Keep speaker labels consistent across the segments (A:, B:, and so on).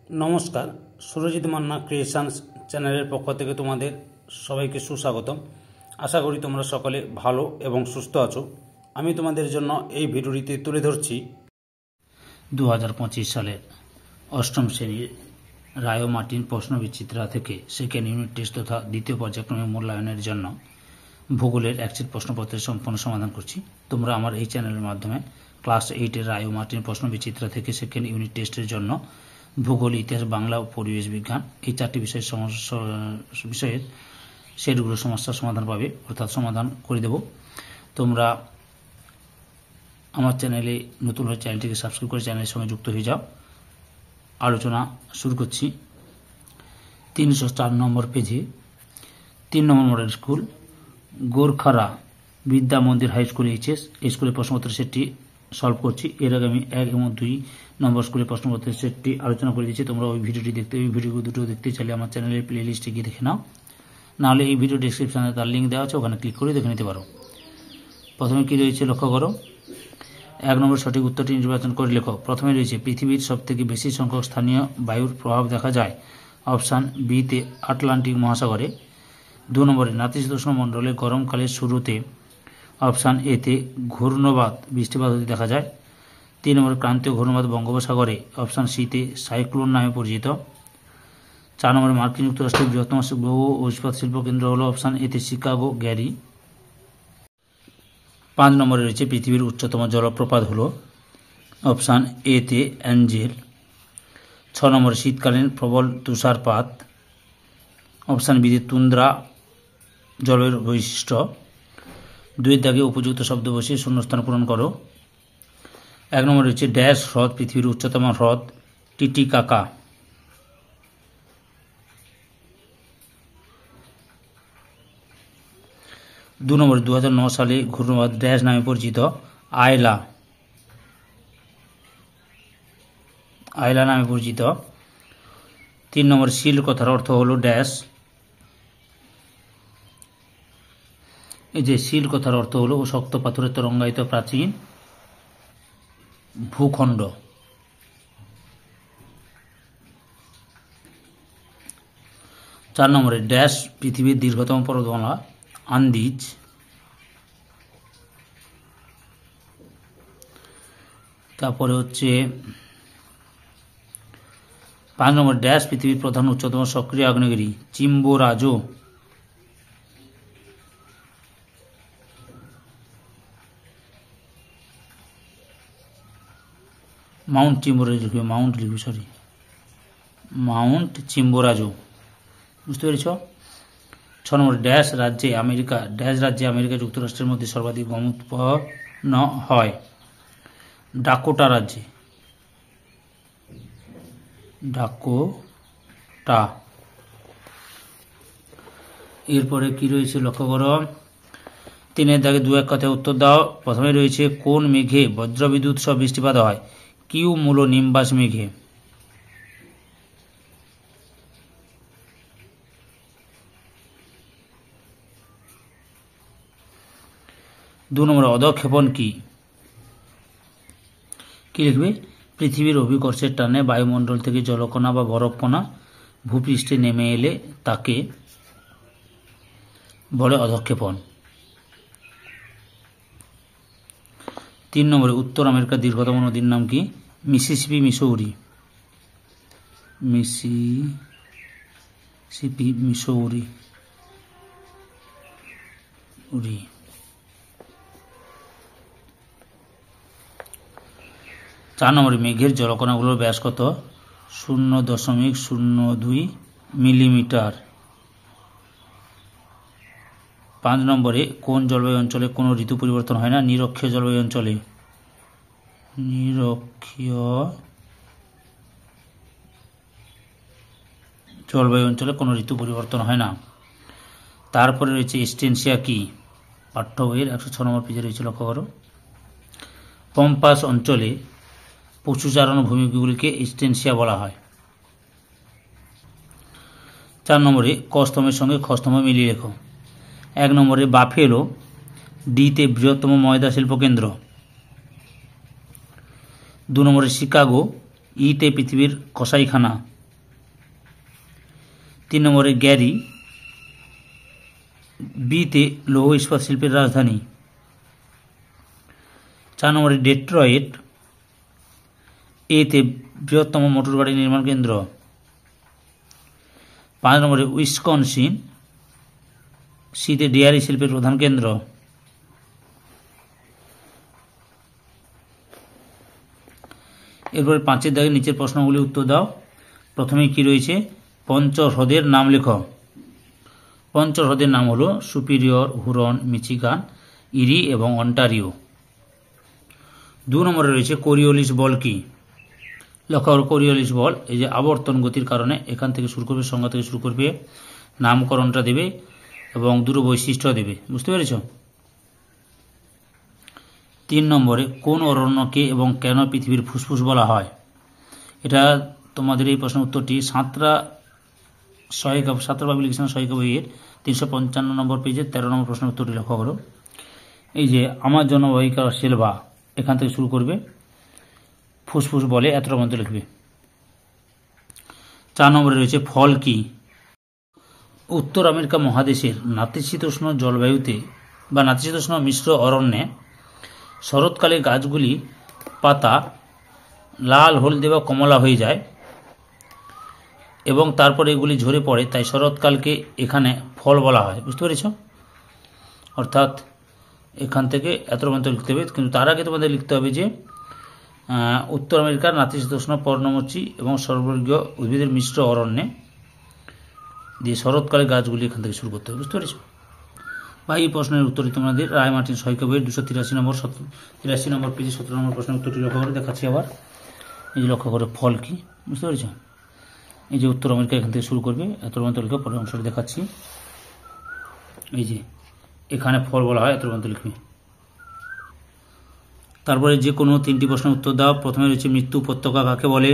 A: নমস্কার, সুরজিৎ মান্না ক্রিয়েশনস চ্যানেলের পক্ষ থেকে তোমাদের সবাইকে সুস্বাগতম। আশা করি তোমরা সকলে ভালো এবং সুস্থ আছো। আমি তোমাদের জন্য এই ভিডিওটিতে তুলে ধরছি 2025 সালের অষ্টম শ্রেণীর রায় ও মার্টিন প্রশ্নবিচিত্রা থেকে সেকেন্ড ইউনিট টেস্ট তথা দ্বিতীয় পর্যায়ক্রমিক মূল্যায়নের জন্য ভূগোলের একশিট প্রশ্নপত্রের সম্পূর্ণ সমাধান করছি। তোমরা আমার এই চ্যানেলের মাধ্যমে ক্লাস 8-এর রায় ও মার্টিন প্রশ্নবিচিত্রা থেকে সেকেন্ড ইউনিট টেস্টের জন্য ভূগোল, ইতিহাস, বাংলা ও পরিবেশ বিজ্ঞান এই চারটি বিষয়ের সেটগুলো সমস্যার সমাধান পাবে, অর্থাৎ সমাধান করে দেব। তোমরা আমার চ্যানেলে নতুন হয়ে চ্যানেলটিকে সাবস্ক্রাইব করে চ্যানেলের সঙ্গে যুক্ত হয়ে যাও। আলোচনা শুরু করছি। 304 নম্বর পেজে 3 নম্বর মডেল স্কুল গোরখারা বিদ্যা মন্দির হাই স্কুল এইচএস এই স্কুলের প্রশ্নপত্রের সেটটি সলভ করছি। এর আগে আমি 1 এবং 2 নম্বর স্কুলের প্রশ্নপত্রের সেটটি আলোচনা করে দিচ্ছি। তোমরা ওই ভিডিও দুটো দেখতে চাইলে আমার চ্যানেলের প্লে লিস্টে গিয়ে দেখে নাও, নাহলে এই ভিডিও ডেসক্রিপশনে তার লিঙ্ক দেওয়া আছে, ওখানে ক্লিক করে দেখে নিতে পারো। প্রথমে কী রয়েছে লক্ষ্য করো। 1 নম্বর সঠিক উত্তরটি নির্বাচন করে লেখো। প্রথমে রয়েছে পৃথিবীর সবথেকে বেশি সংখ্যক স্থানীয় বায়ুর প্রভাব দেখা যায় অপশান বিতে আটলান্টিক মহাসাগরে। 2 নম্বরে নাতিশীতোষ্ণ মণ্ডলে গরমকালের শুরুতে অপশান এতে ঘূর্ণবাত বৃষ্টিপাত হতে দেখা যায়। 3 নম্বর ক্রান্তীয় ঘূর্ণবাত বঙ্গোপসাগরে অপশান সিতে সাইক্লোন নামে পরিচিত। 4 নম্বরে মার্কিন যুক্তরাষ্ট্রের বৃহত্তম লৌহ ও ইস্পাত শিল্প কেন্দ্র হল অপশান এতে শিকাগো গ্যারি। 5 নম্বরে রয়েছে পৃথিবীর উচ্চতম জলপ্রপাত হল অপশান এতে অ্যাঞ্জেল। 6 নম্বরে শীতকালীন প্রবল তুষারপাত অপশান বিতে তুন্দ্রা জলবায়ুর বৈশিষ্ট্য। 2 দাগে উপযুক্ত শব্দ বসিয়ে শূন্যস্থান পূরণ করো। 1 নম্বরে রয়েছে ড্যাশ হ্রদ পৃথিবীর উচ্চতম হ্রদ টিটিকাকা। 2 নম্বরে 2009 সালে ঘূর্ণবাত ড্যাশ নামে পরিচিত আয়লা নামে পরিচিত। 3 নম্বর শিল কথার অর্থ হলো ড্যাশ। এই যে শিল কথার অর্থ হলো শক্ত পাথরের তরঙ্গায়িত প্রাচীন ভূখণ্ড। 4 নম্বরে ড্যাশ পৃথিবীর দীর্ঘতম পর্বতমালা আন্দিজ। তারপরে হচ্ছে 5 নম্বর ড্যাশ পৃথিবীর প্রধান উচ্চতম সক্রিয় আগ্নেয়গিরি চিম্বোরাজো। 'মাউন্ট চিম্বোরাজো বুঝতে পেরেছ। 6 নম্বর ড্যাশ রাজ্যে আমেরিকা যুক্তরাষ্ট্রের মধ্যে সর্বাধিক গম উৎপন্ন হয় ডাকোটা রাজ্যে। এরপরে কি রয়েছে লক্ষ্য করো। 3 দাগে 2-1 কথায় উত্তর দাও। প্রথমে রয়েছে কোন মেঘে বজ্রবিদ্যুৎ সহ বৃষ্টিপাত হয় কিউ মূল নিম্বাস মেঘে। 2 নম্বরে অধঃক্ষেপণ কি লিখবে। পৃথিবীর অভিকর্ষের টানে বায়ুমণ্ডল থেকে জলকণা বা বরফকণা ভূপৃষ্ঠে নেমে এলে তাকে বলে অধঃক্ষেপণ। 3 নম্বরে উত্তর আমেরিকার দীর্ঘতম নদীর নাম কি মিসিসিপি মিসৌরি। 4 নম্বরে মেঘের জলকণাগুলোর ব্যাস কত 0.02 মিলিমিটার। 5 নম্বরে কোন জলবায়ু অঞ্চলে কোনো ঋতু পরিবর্তন হয় না নিরক্ষীয় জলবায়ু অঞ্চলে। কোনো ঋতু পরিবর্তন হয় না। তারপরে রয়েছে এস্টেনশিয়া কি পাঠ্য বইয়ের 106 নম্বর পেজে রয়েছে লক্ষ্য করো। পম্পাস অঞ্চলে পশুচারণ ভূমিগুলিকে এস্টেনশিয়া বলা হয়। 4 নম্বরে ক স্তম্ভের সঙ্গে খ স্তম্ভ মিলিয়ে লেখো। 1 নম্বরে বাফেলো ডিতে বৃহত্তম ময়দা শিল্পকেন্দ্র। 2 নম্বরে শিকাগো ইতে পৃথিবীর কসাইখানা 3 নম্বরে গ্যারি, বিতে লৌহ ইস্পাত শিল্পের রাজধানী। 4 নম্বরে ডেট্রয়েট, এতে বৃহত্তম মোটর গাড়ি নির্মাণ কেন্দ্র। 5 নম্বরে উইসকনসিন, সিতে ডেয়ারি শিল্পের প্রধান কেন্দ্র। এরপরে 5-এর দাগে নিচের প্রশ্নগুলি উত্তর দাও। প্রথমে কি রয়েছে? পঞ্চহ্রদের নাম লেখ। পঞ্চহ্রদের নাম হলো সুপিরিয়র, হুরন, মিচিগান, ইরি এবং অন্টারিও। 2 নম্বরে রয়েছে কোরিওলিস বল কি? লক্ষ্য করো, কোরিওলিস বল এই যে আবর্তন গতির কারণে এখান থেকে শুরু করবে, সংজ্ঞা থেকে শুরু করবে, নামকরণটা দেবে এবং দুটো বৈশিষ্ট্য দেবে। বুঝতে পেরেছ? 3 নম্বরে কোন অরণ্যকে এবং কেন পৃথিবীর ফুসফুস বলা হয়? এটা তোমাদের এই প্রশ্নের উত্তরটি সাঁতরা পাবলিকেশন সহায়িকা বইয়ের 355 নম্বর পেজে 13 নম্বর প্রশ্নের উত্তরটি লক্ষ্য করো। এই যে আমাজন অববাহিকা সেলভা, এখান থেকে শুরু করবে, ফুসফুস বলে এতটা মধ্যে লিখবে। 4 নম্বরে রয়েছে ফল কি? উত্তর আমেরিকা মহাদেশের নাতিশীতোষ্ণ জলবায়ুতে বা নাতিশীতোষ্ণ মিশ্র অরণ্যে শরৎকালে গাছগুলি পাতা লাল, হলদে বা কমলা হয়ে যায় এবং তারপরে এগুলি ঝরে পড়ে, তাই শরৎকালকে এখানে ফল বলা হয়। বুঝতে পেরেছ? অর্থাৎ এখান থেকে এত পর্যন্ত লিখতে হবে, কিন্তু তার আগে তোমাদের লিখতে হবে যে উত্তর আমেরিকার নাতিশীতোষ্ণ পর্ণমোচী এবং সর্ববর্গীয় উদ্ভিদের মিশ্র অরণ্যে দিয়ে শরৎকালে গাছগুলি এখান থেকে শুরু করতে হবে। বুঝতে পেরেছ? বা এই প্রশ্নের উত্তরটি তোমাদের রায় মার্টিন সহায়িকা বইয়ের 283 নম্বর পেজে 17 নম্বর প্রশ্নের উত্তরটি লক্ষ্য করে দেখাচ্ছি। আবার এই যে লক্ষ্য করে ফল কি? বুঝতে পেরেছ? এই যে উত্তর আমেরিকা এখান থেকে শুরু করবে, এত পর্যন্ত লিখে পরের অংশটি দেখাচ্ছি। এই যে এখানে ফল বলা হয়, এত পর্যন্ত লিখবে। তারপরে যে কোনো 3টি প্রশ্নের উত্তর দাও। প্রথমে রয়েছে মৃত্যু উপত্যকা কাকে বলে?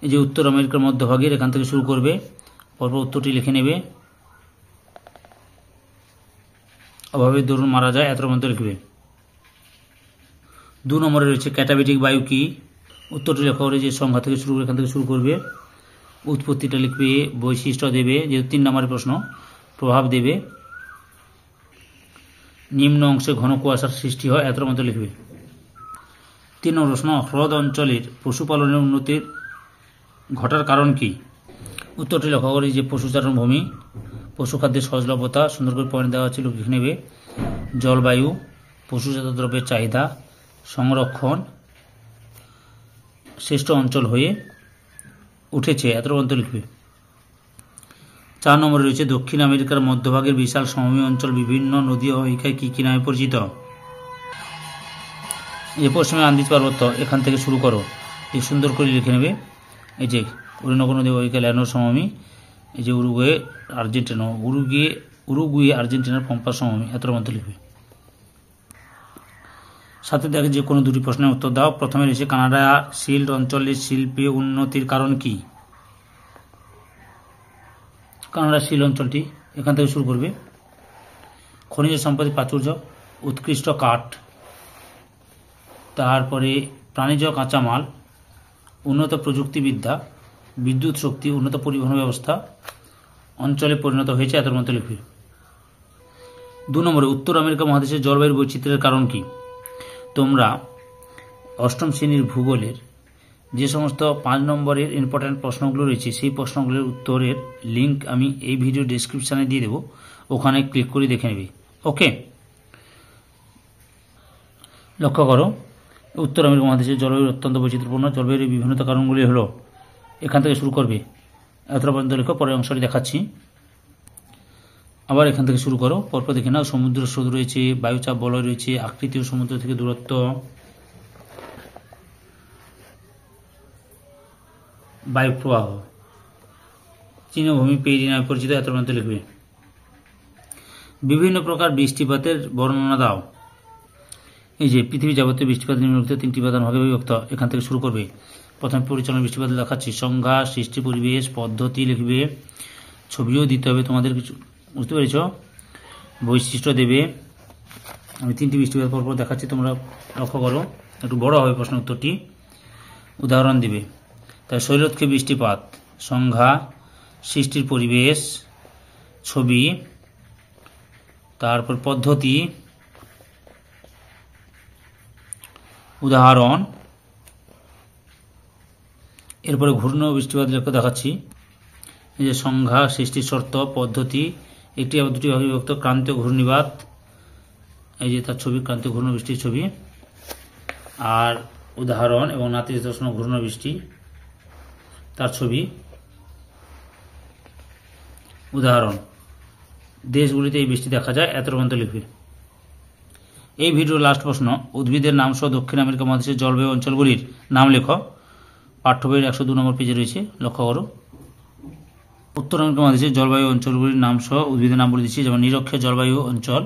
A: এই যে উত্তর আমেরিকার মধ্যভাগের, এখান থেকে শুরু করবে, পরপর উত্তরটি লিখে নেবে। অভাবে দরুন মারা যায়, এত পর্যন্ত লিখবে। 2 নম্বরে রয়েছে ক্যাটাবেটিক বায়ু কি? উত্তরটি লেখা করে যে সংখ্যা থেকে শুরু করে এখান থেকে শুরু করবে, উৎপত্তিটা লিখবে, বৈশিষ্ট্য দেবে, যেহেতু 3 নম্বরের প্রশ্ন, প্রভাব দেবে, নিম্ন অংশে ঘন কুয়াশার সৃষ্টি হয়, এতটার মধ্যে লিখবে। 3 নম্বর প্রশ্ন, হ্রদ অঞ্চলের পশুপালনের উন্নতির ঘটার কারণ কি? উত্তরটি লক্ষ্য করি যে পশুচারণ ভূমি, পশু খাদ্যের সহজলভ্যতা, সুন্দর করে পয়েন্ট দেওয়া আছে, লিখে নেবে, জলবায়ু, পশুজাত দ্রব্যের চাহিদা, সংরক্ষণ, শ্রেষ্ঠ অঞ্চল হয়ে উঠেছে, এতটা পর্যন্ত লিখবে। 4 নম্বরে রয়েছে দক্ষিণ আমেরিকার মধ্যভাগের বিশাল সমভূমি অঞ্চল বিভিন্ন নদী অববাহিকায় কি কি নামে পরিচিত? এই পশ্চিমে আন্দিজ পার্বত্য, এখান থেকে শুরু করো, এই সুন্দর করে লিখে নেবে। এই যে অরুণাকো নদী অববাহিকা ল্যানোর সমভূমি, এই যে উরুগুয়ে আর্জেন্টিনার পম্পা সমভূমি, এতটার মধ্যে লিখবে। সাথে দেখে যে কোনো 2টি প্রশ্নের উত্তর দাও। প্রথমে রয়েছে কানাডা শিল্ড অঞ্চলের শিল্পে উন্নতির কারণ কি? কানাডা শিল্ড অঞ্চলটি, এখান থেকে শুরু করবে, খনিজ সম্পদের প্রাচুর্য, উৎকৃষ্ট কাঠ, তারপরে প্রাণীজ কাঁচামাল, উন্নত প্রযুক্তিবিদ্যা, বিদ্যুৎ শক্তি, উন্নত পরিবহন ব্যবস্থা অঞ্চলে পরিণত হয়েছে, এত মধ্যে লিখবে। 2 নম্বরে উত্তর আমেরিকা মহাদেশের জলবায়ুর বৈচিত্র্যের কারণ কি? তোমরা 8ম শ্রেণীর ভূগোলের যে সমস্ত 5 নম্বরের ইম্পর্ট্যান্ট প্রশ্নগুলো রয়েছে, সেই প্রশ্নগুলোর উত্তরের লিঙ্ক আমি এই ভিডিও ডেসক্রিপশানে দিয়ে দেবো, ওখানে ক্লিক করে দেখে নেবে। ওকে, লক্ষ্য করো, উত্তর আমেরিকা মহাদেশের জলবায়ু অত্যন্ত বৈচিত্র্যপূর্ণ। জলবায়ুর বিভিন্নতা কারণগুলি হলো, এখান থেকে শুরু করবে, এতটা পর্যন্ত লেখো, পরের অংশটি দেখাচ্ছি। আবার এখান থেকে শুরু করো, পরপর দেখে নাও। সমুদ্র স্রোত রয়েছে, বায়ুচাপ বলয় রয়েছে, আকৃতি ও সমুদ্র থেকে দূরত্ব, বায়ু প্রবাহ, তৃণভূমি পেইরি নামে পরিচিত, এত মধ্যে লিখবে। বিভিন্ন প্রকার বৃষ্টিপাতের বর্ণনা দাও। এই যে পৃথিবী যাবতীয় বৃষ্টিপাত নিম্নলিখিত 3টি উপাদান ভাগে বিভক্ত, এখান থেকে শুরু করবে। প্রথমে পরিচালনা বৃষ্টিপাত দেখাচ্ছি, সংজ্ঞা, সৃষ্টি পরিবেশ, পদ্ধতি লিখবে, ছবিও দিতে হবে তোমাদের কিছু, বুঝতে পেরেছ, বৈশিষ্ট্য দেবে। আমি 3টি বৃষ্টিপাত পরপর দেখাচ্ছি, তোমরা লক্ষ্য করো, একটু বড় হবে প্রশ্ন উত্তরটি, উদাহরণ দিবে। তাই শৈলক্ষে বৃষ্টিপাত, সংজ্ঞা, সৃষ্টির পরিবেশ, ছবি, তারপর পদ্ধতি, উদাহরণ। এরপরে ঘূর্ণি বৃষ্টিপাত লেখা দেখাচ্ছি। এই যে সংজ্ঞা, সৃষ্টির শর্ত, পদ্ধতি, একটি আবার দুটি ভাগে বিভক্ত ক্রান্তীয় ঘূর্ণিবাত, এই যে তার ছবি, ক্রান্তীয় ঘূর্ণ বৃষ্টির ছবি, আর উদাহরণ এবং নাতিশীতোষ্ণ ঘূর্ণ বৃষ্টি তার ছবি, উদাহরণ। দেশগুলিতে এই বৃষ্টি দেখা যায়, এত রকম লিখবে। এই ভিডিওর লাস্ট প্রশ্ন, উদ্ভিদের নাম সহ দক্ষিণ আমেরিকা মহাদেশের জলবায়ু অঞ্চলগুলির নাম লেখো। পাঠ্য বইয়ের 102 নম্বর পেজে রয়েছে, লক্ষ্য করো। উত্তর আমেরিকা মহাদেশের জলবায়ু অঞ্চলগুলির নাম সহ উদ্ভিদের নাম বলে দিচ্ছি। যেমন নিরক্ষীয় জলবায়ু অঞ্চল,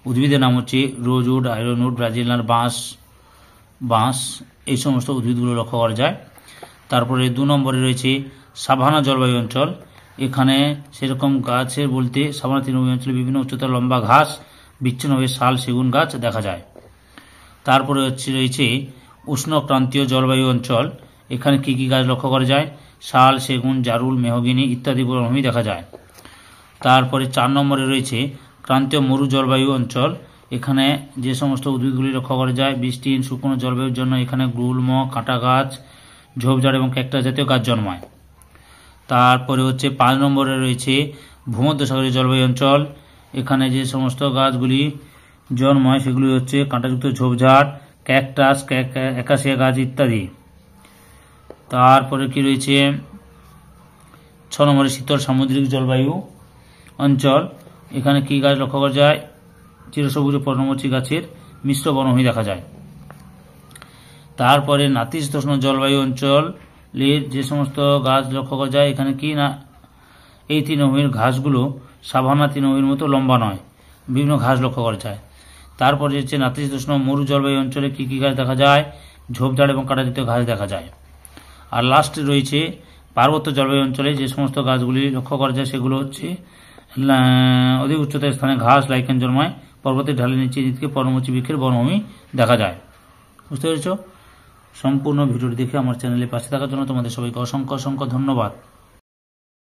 A: উদ্ভিদের নাম হচ্ছে রোজউড, আয়রনউড, ব্রাজিলিয়ান বাঁশ, এই সমস্ত উদ্ভিদগুলো লক্ষ্য করা যায়। তারপরে 2 নম্বরে রয়েছে সাভানা জলবায়ু অঞ্চল। এখানে সেরকম গাছের বলতে সাভানা তৃণভূমি অঞ্চলে বিভিন্ন উচ্চতার লম্বা ঘাস, বিচ্ছিন্নভাবে শাল, সেগুন গাছ দেখা যায়। তারপরে রয়েছে উষ্ণ ক্রান্তীয় জলবায়ু অঞ্চল। এখানে কি কি গাছ লক্ষ্য করা যায়? শাল, সেগুন, জারুল, মেহগিনি ইত্যাদি বনভূমি দেখা যায়। তারপরে 4 নম্বরে রয়েছে ক্রান্তীয় মরু জলবায়ু অঞ্চল। এখানে যে সমস্ত উদ্ভিদগুলি লক্ষ্য করা যায়, বৃষ্টিহীন শুকনো জলবায়ুর জন্য এখানে গুল্ম, কাঁটা গাছ, ঝোপঝাড় এবং ক্যাকটাস জাতীয় গাছ জন্মায়। তারপরে 5 নম্বরে রয়েছে ভূমধ্যসাগরীয় জলবায়ু অঞ্চল। এখানে যে সমস্ত গাছগুলি জন্মায় সেগুলি হচ্ছে কাঁটাযুক্ত ঝোপঝাড়, ক্যাকটাস, একাসিয়া গাছ ইত্যাদি। তারপরে কি রয়েছে 6 নম্বরে শীতল সামুদ্রিক জলবায়ু অঞ্চল। এখানে কি গাছ লক্ষ্য করা যায়? চিরসবুজ পর্ণমোচী গাছের মিশ্র বনভূমি দেখা যায়। তারপরে নাতিশীতোষ্ণ জলবায়ু অঞ্চলের যে সমস্ত গাছ লক্ষ্য করা যায়, এখানে কি না, এই তৃণভূমির ঘাসগুলো সাভানা তৃণভূমির মতো লম্বা নয়, বিভিন্ন ঘাস লক্ষ্য করা যায়। তারপরে হচ্ছে নাতিশীতোষ্ণ মরু জলবায়ু অঞ্চলে কি কি গাছ দেখা যায়? ঝোপঝাড় এবং কাঁটাজাতীয় ঘাস দেখা যায়। আর লাস্টে রয়েছে পার্বত্য জলবায়ু অঞ্চলে যে সমস্ত গাছগুলি লক্ষ্য করা যায় সেগুলো হচ্ছে অধিক উচ্চতার স্থানে ঘাস, লাইকেন জন্মায়, পর্বতের ঢালের নিচে থেকে পর্ণমোচী বৃক্ষের বনভূমি দেখা যায়। বুঝতে পেরেছ? সম্পূর্ণ ভিডিওটি দেখে আমার চ্যানেলে পাশে থাকার জন্য তোমাদের সবাইকে অসংখ্য অসংখ্য ধন্যবাদ।